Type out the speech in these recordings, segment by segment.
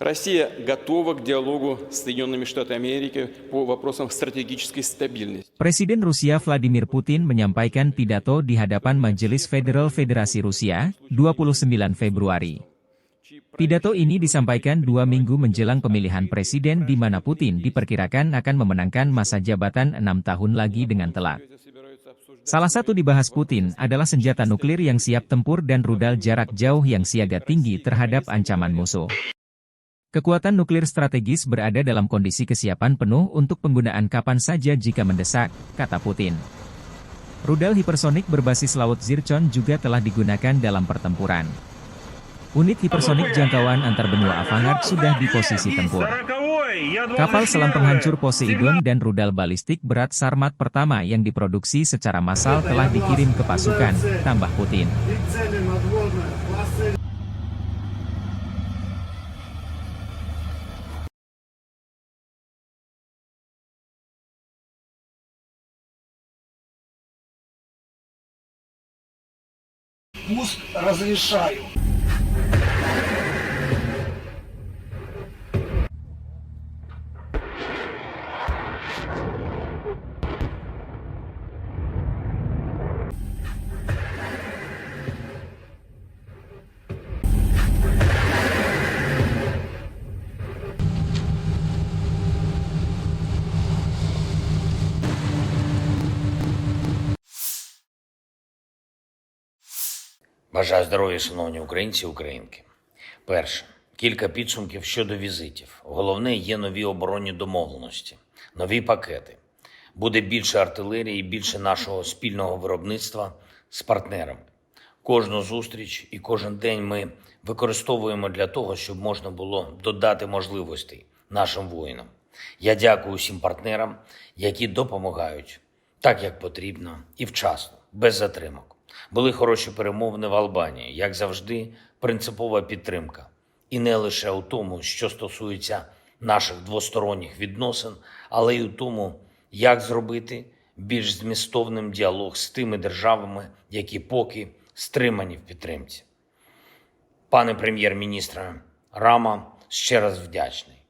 Россия готова к диалогу с Соединенными Штатами Америки по вопросам стратегической стабильности. Presiden Rusia Vladimir Putin menyampaikan pidato di hadapan Majelis Federal Federasi Rusia, 29 Februari. Pidato ini disampaikan 2 minggu menjelang pemilihan presiden di mana Putin diperkirakan akan memenangkan masa jabatan 6 tahun lagi dengan telak. Salah satu dibahas Putin adalah senjata nuklir yang siap tempur dan rudal jarak jauh yang siaga tinggi terhadap ancaman musuh. Kekuatan nuklir strategis berada dalam kondisi kesiapan penuh untuk penggunaan kapan saja jika mendesak, kata Putin. Rudal hipersonik berbasis laut Zircon juga telah digunakan dalam pertempuran. Unit hipersonik jangkauan antar benua Avangard sudah di posisi tempur. Kapal selam penghancur Poseidon dan rudal balistik berat Sarmat pertama yang diproduksi secara massal telah dikirim ke pasukan, tambah Putin. Пуск разрешаю. Бажаю здоров'я, шановні українці і українки. Перше. Кілька підсумків щодо візитів. Головне, є нові оборонні домовленості, нові пакети. Буде більше артилерії і більше нашого спільного виробництва з партнерами. Кожну зустріч і кожен день ми використовуємо для того, щоб можна було додати можливостей нашим воїнам. Я дякую усім партнерам, які допомагають так, як потрібно і вчасно, без затримок. Були хороші перемовини в Албанії, як завжди, принципова підтримка. І не лише у тому, що стосується наших двосторонніх відносин, але й у тому, як зробити більш змістовним діалог з тими державами, які поки стримані в підтримці. Пане прем'єр-міністре Рама, ще раз вдячний.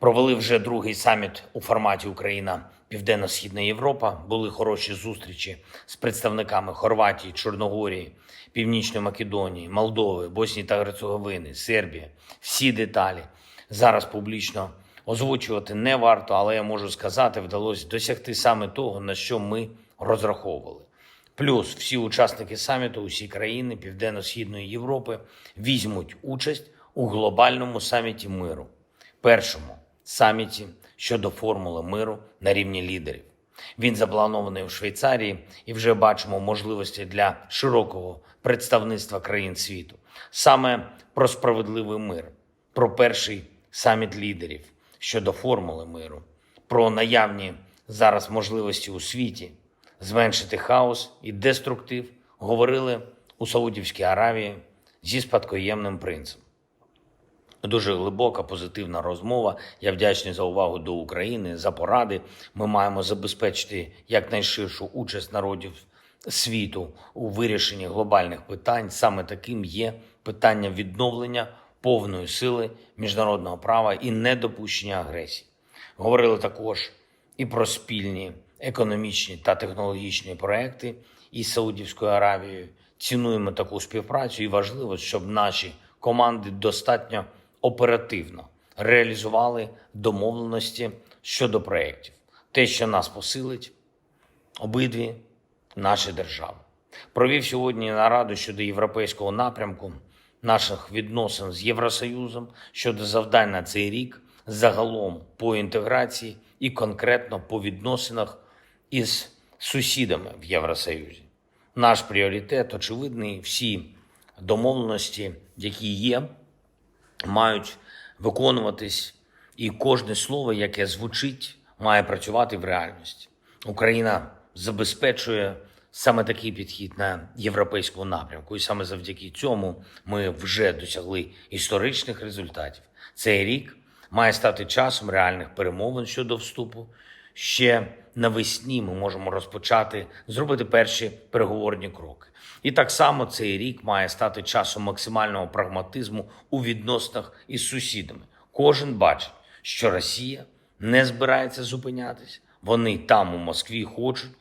Провели вже другий саміт у форматі Україна-Південно-Східна Європа. Були хороші зустрічі з представниками Хорватії, Чорногорії, Північної Македонії, Молдови, Боснії та Герцеговини, Сербії. Всі деталі зараз публічно озвучувати не варто, але я можу сказати, вдалося досягти саме того, на що ми розраховували. Плюс всі учасники саміту, усі країни Південно-Східної Європи візьмуть участь у глобальному саміті миру. Першому саміті щодо формули миру на рівні лідерів. Він запланований у Швейцарії і вже бачимо можливості для широкого представництва країн світу. Саме про справедливий мир, про перший саміт лідерів щодо формули миру, про наявні зараз можливості у світі зменшити хаос і деструктив говорили у Саудівській Аравії зі спадкоємним принцем. Дуже глибока, позитивна розмова. Я вдячний за увагу до України, за поради. Ми маємо забезпечити якнайширшу участь народів світу у вирішенні глобальних питань. Саме таким є питання відновлення повної сили міжнародного права і недопущення агресії. Говорили також і про спільні економічні та технологічні проекти із Саудівською Аравією. Цінуємо таку співпрацю і важливо, щоб наші команди достатньо оперативно реалізували домовленості щодо проєктів. Те, що нас посилить обидві наші держави. Провів сьогодні нараду щодо європейського напрямку наших відносин з Євросоюзом, щодо завдань на цей рік, загалом по інтеграції і конкретно по відносинах із сусідами в Євросоюзі. Наш пріоритет очевидний, всі домовленості, які є, мають виконуватись, і кожне слово, яке звучить, має працювати в реальності. Україна забезпечує саме такий підхід на європейському напрямку, і саме завдяки цьому ми вже досягли історичних результатів. Цей рік має стати часом реальних перемовин щодо вступу. Ще навесні ми можемо розпочати, зробити перші переговорні кроки. І так само цей рік має стати часом максимального прагматизму у відносинах із сусідами. Кожен бачить, що Росія не збирається зупинятися. Вони там у Москві хочуть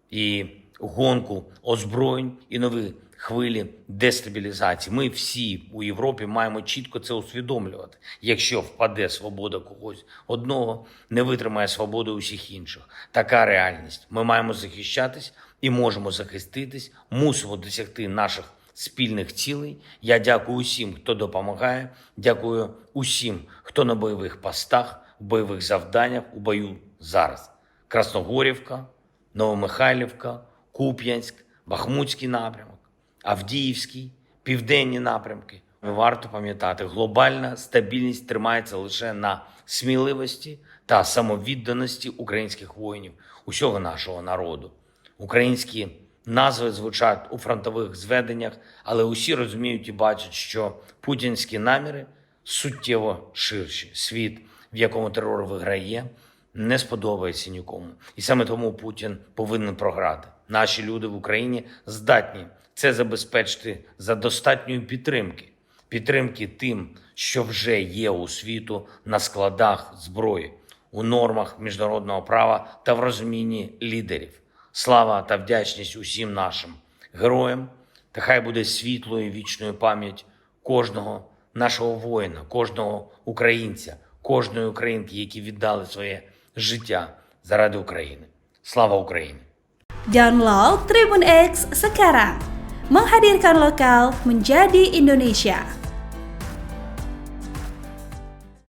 і гонку озброєнь, і нові хвилі дестабілізації. Ми всі у Європі маємо чітко це усвідомлювати. Якщо впаде свобода когось одного, не витримає свободи усіх інших. Така реальність. Ми маємо захищатись і можемо захиститись, мусимо досягти наших спільних цілей. Я дякую усім, хто допомагає, дякую усім, хто на бойових постах, в бойових завданнях, у бою зараз. Красногорівка, Новомихайлівка, Куп'янськ, Бахмутський напрямок, Авдіївський, південні напрямки. Варто пам'ятати, глобальна стабільність тримається лише на сміливості та самовідданості українських воїнів, усього нашого народу. Українські назви звучать у фронтових зведеннях, але усі розуміють і бачать, що путінські наміри суттєво ширші. Світ, в якому терор виграє, не сподобається нікому. І саме тому Путін повинен програти. Наші люди в Україні здатні це забезпечити за достатньої підтримки. Підтримки тим, що вже є у світу на складах зброї, у нормах міжнародного права та в розумінні лідерів. Слава та вдячність усім нашим героям. Та хай буде світлою і вічною пам'ять кожного нашого воїна, кожного українця, кожної українки, які віддали своє життя заради України. Слава Україні! Download Tribun X sekarang, menghadirkan lokal menjadi Indonesia.